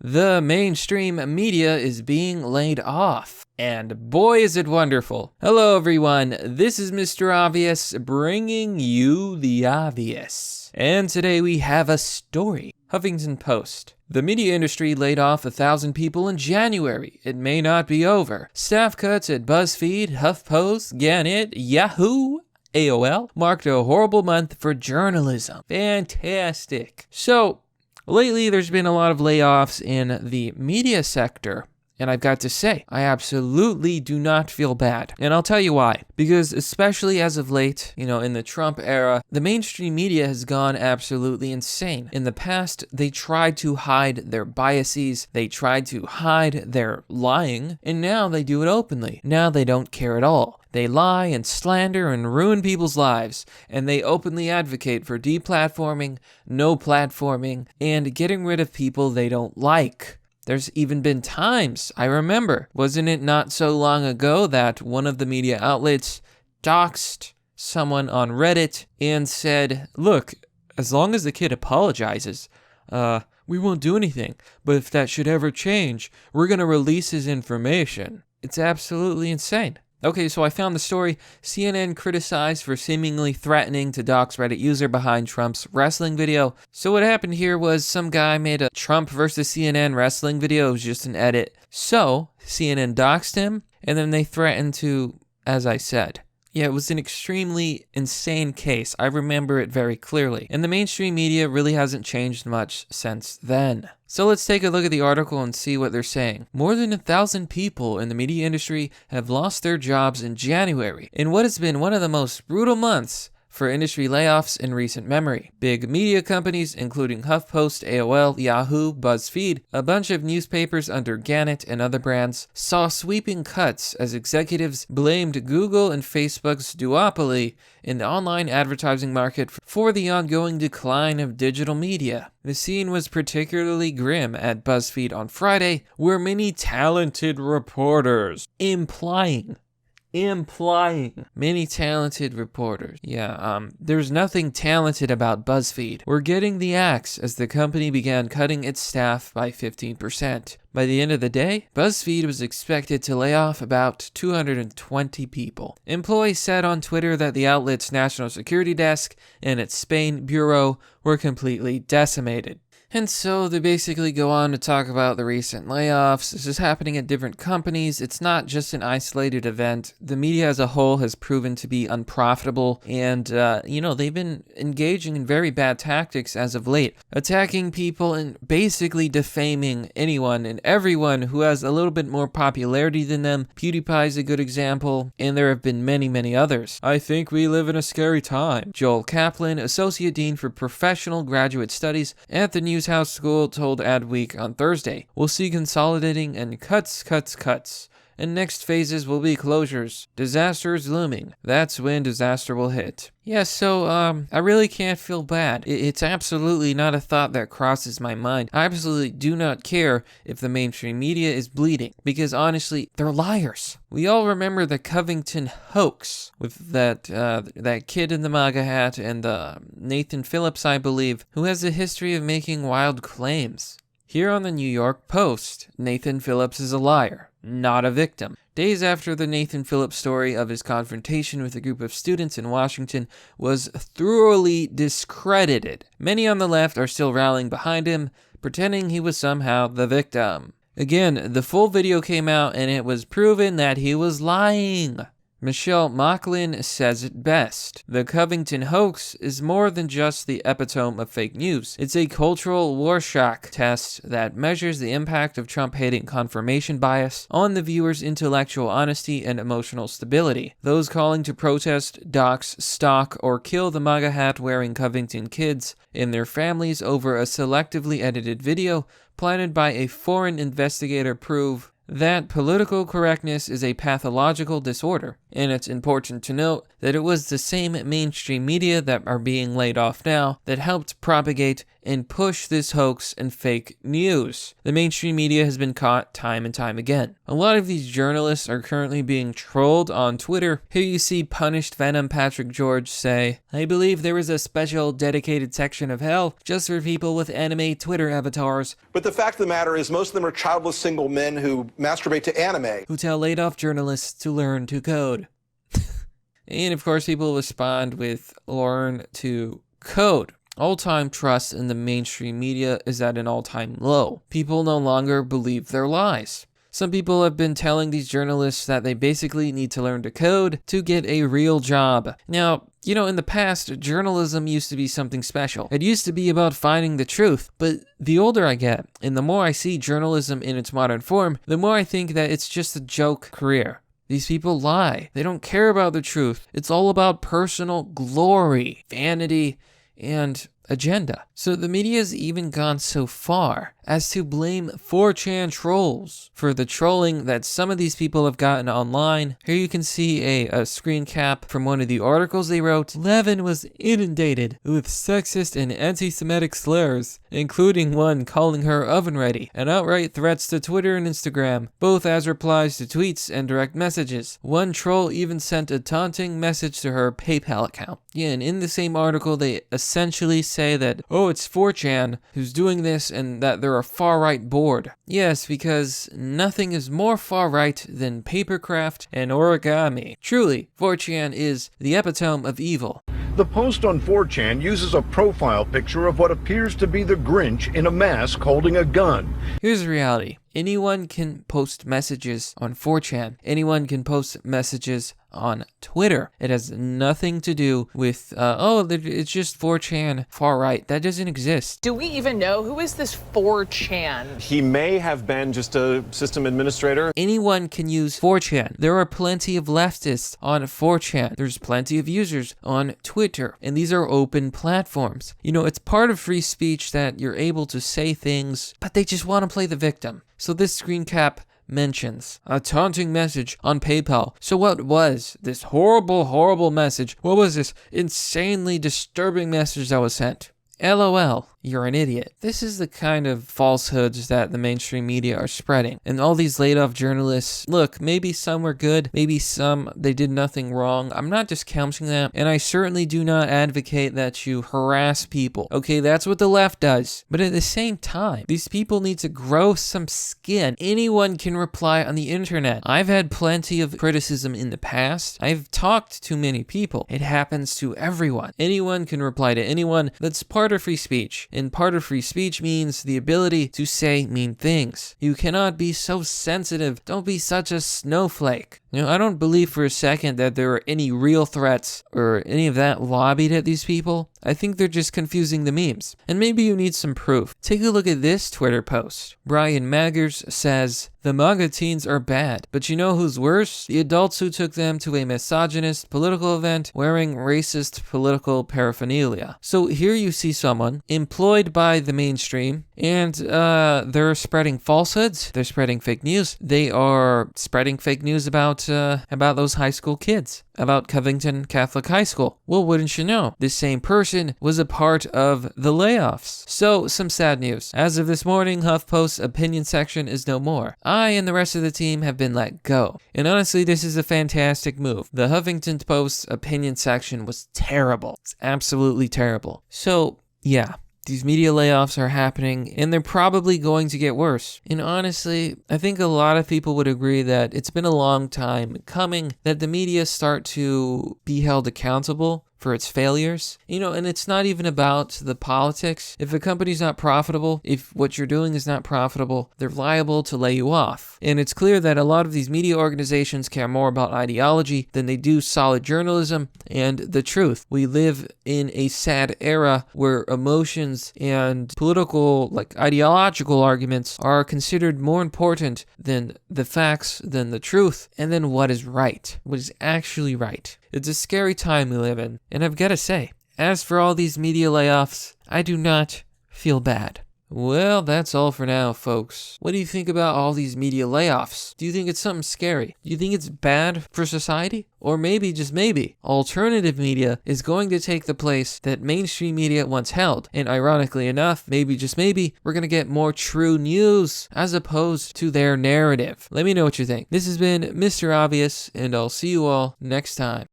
The mainstream media is being laid off. And boy, is it wonderful. Hello, everyone. This is Mr. Obvious bringing you the obvious. And today we have a story. Huffingtonpost. The media industry laid off 1,000 people in January. It may not be over. Staff cuts at BuzzFeed, HuffPost, Gannett, Yahoo, AOL marked a horrible month for journalism. Fantastic. So, lately there's been a lot of layoffs in the media sector. And I've got to say, I absolutely do not feel bad. And I'll tell you why. Because especially as of late, in the Trump era, the mainstream media has gone absolutely insane. In the past, they tried to hide their biases, they tried to hide their lying, and now they do it openly. Now they don't care at all. They lie and slander and ruin people's lives, and they openly advocate for deplatforming, no platforming, and getting rid of people they don't like. There's even been times, I remember, wasn't it not so long ago that one of the media outlets doxed someone on Reddit and said, look, as long as the kid apologizes, we won't do anything, but if that should ever change, we're going to release his information. It's absolutely insane. Okay, so I found the story. CNN criticized for seemingly threatening to dox Reddit user behind Trump's wrestling video. So what happened here was some guy made a Trump versus CNN wrestling video. It was just an edit. So CNN doxed him, and then they threatened to, as I said. Yeah, it was an extremely insane case. I remember it very clearly. And the mainstream media really hasn't changed much since then. So let's take a look at the article and see what they're saying. More than 1,000 people in the media industry have lost their jobs in January, in what has been one of the most brutal months for industry layoffs in recent memory. Big media companies, including HuffPost, AOL, Yahoo, BuzzFeed, a bunch of newspapers under Gannett and other brands, saw sweeping cuts as executives blamed Google and Facebook's duopoly in the online advertising market for the ongoing decline of digital media. The scene was particularly grim at BuzzFeed on Friday, where many talented reporters, implying many talented reporters. There's nothing talented about BuzzFeed. We're getting the axe as the company began cutting its staff by 15%. By the end of the day, BuzzFeed was expected to lay off about 220 people. Employees said on Twitter that the outlet's national security desk and its Spain bureau were completely decimated. And so they basically go on to talk about the recent layoffs. This is happening at different companies. It's not just an isolated event. The media as a whole has proven to be unprofitable. And, they've been engaging in very bad tactics as of late. Attacking people and basically defaming anyone and everyone who has a little bit more popularity than them. PewDiePie is a good example. And there have been many, many others. I think we live in a scary time. Joel Kaplan, Associate Dean for Professional Graduate Studies at the News House School, told Adweek on Thursday, we'll see consolidating and cuts. And next phases will be closures. Disaster is looming. That's when disaster will hit. Yeah, so, I really can't feel bad. It's absolutely not a thought that crosses my mind. I absolutely do not care if the mainstream media is bleeding, because honestly, they're liars. We all remember the Covington hoax with that kid in the MAGA hat and Nathan Phillips, I believe, who has a history of making wild claims. Here on the New York Post, Nathan Phillips is a liar, not a victim. Days after the Nathan Phillips story of his confrontation with a group of students in Washington was thoroughly discredited, many on the left are still rallying behind him, pretending he was somehow the victim. Again, the full video came out and it was proven that he was lying. Michelle Macklin says it best. The Covington hoax is more than just the epitome of fake news. It's a cultural Rorschach test that measures the impact of Trump-hating confirmation bias on the viewer's intellectual honesty and emotional stability. Those calling to protest, dox, stalk, or kill the MAGA hat-wearing Covington kids and their families over a selectively edited video planted by a foreign investigator prove that political correctness is a pathological disorder, and it's important to note that it was the same mainstream media that are being laid off now that helped propagate and push this hoax and fake news. The mainstream media has been caught time and time again. A lot of these journalists are currently being trolled on Twitter. Here you see Punished Venom Patrick George say, "I believe there is a special dedicated section of hell just for people with anime Twitter avatars." But the fact of the matter is most of them are childless single men who masturbate to anime. Who tell laid-off journalists to learn to code. And of course people respond with learn to code. All-time trust in the mainstream media is at an all-time low. People no longer believe their lies. Some people have been telling these journalists that they basically need to learn to code to get a real job. Now, you know, in the past, journalism used to be something special. It used to be about finding the truth. But the older I get, and the more I see journalism in its modern form, the more I think that it's just a joke career. These people lie. They don't care about the truth. It's all about personal glory, vanity, and agenda. So the media's even gone so far as to blame 4chan trolls for the trolling that some of these people have gotten online. Here you can see a screen cap from one of the articles they wrote. Levin was inundated with sexist and anti-Semitic slurs, including one calling her oven ready, and outright threats to Twitter and Instagram, both as replies to tweets and direct messages. One troll even sent a taunting message to her PayPal account. Yeah, and in the same article they essentially say that, oh, it's 4chan who's doing this and that they're a far-right board. Yes, because nothing is more far-right than papercraft and origami. Truly, 4chan is the epitome of evil. The post on 4chan uses a profile picture of what appears to be the Grinch in a mask holding a gun. Here's the reality. Anyone can post messages on 4chan. Anyone can post messages on Twitter. It has nothing to do with, it's just 4chan far right. That doesn't exist. Do we even know who is this 4chan? He may have been just a system administrator. Anyone can use 4chan. There are plenty of leftists on 4chan. There's plenty of users on Twitter. And these are open platforms. You know, it's part of free speech that you're able to say things, but they just want to play the victim. So this screen cap mentions a taunting message on PayPal. So what was this horrible, horrible message? What was this insanely disturbing message that was sent? LOL, you're an idiot. This is the kind of falsehoods that the mainstream media are spreading. And all these laid-off journalists, look, maybe some were good, maybe some, they did nothing wrong. I'm not discounting that, and I certainly do not advocate that you harass people. Okay, that's what the left does. But at the same time, these people need to grow some skin. Anyone can reply on the internet. I've had plenty of criticism in the past. I've talked to many people. It happens to everyone. Anyone can reply to anyone. That's part of free speech. And part of free speech means the ability to say mean things. You cannot be so sensitive. Don't be such a snowflake. You know, I don't believe for a second that there are any real threats or any of that lobbied at these people. I think they're just confusing the memes. And maybe you need some proof. Take a look at this Twitter post. Brian Maggers says, "The manga teens are bad, but you know who's worse? The adults who took them to a misogynist political event wearing racist political paraphernalia." So here you see someone employed by the mainstream, and they're spreading falsehoods. They're spreading fake news. They are spreading fake news about those high school kids, about Covington Catholic High School. Well, wouldn't you know? This same person was a part of the layoffs. So, some sad news. As of this morning, HuffPost's opinion section is no more. I and the rest of the team have been let go. And honestly, this is a fantastic move. The Huffingtonpost opinion section was terrible. It's absolutely terrible. So, yeah. These media layoffs are happening, and they're probably going to get worse. And honestly, I think a lot of people would agree that it's been a long time coming that the media start to be held accountable for its failures. You know, and it's not even about the politics. If a company's not profitable, if what you're doing is not profitable, they're liable to lay you off. And it's clear that a lot of these media organizations care more about ideology than they do solid journalism and the truth. We live in a sad era where emotions and political, ideological arguments are considered more important than the facts, than the truth, and then what is right, what is actually right. It's a scary time we live in, and I've got to say, as for all these media layoffs, I do not feel bad. Well, that's all for now, folks. What do you think about all these media layoffs? Do you think it's something scary? Do you think it's bad for society? Or maybe, just maybe, alternative media is going to take the place that mainstream media once held. And ironically enough, maybe, just maybe, we're going to get more true news as opposed to their narrative. Let me know what you think. This has been Mr. Obvious, and I'll see you all next time.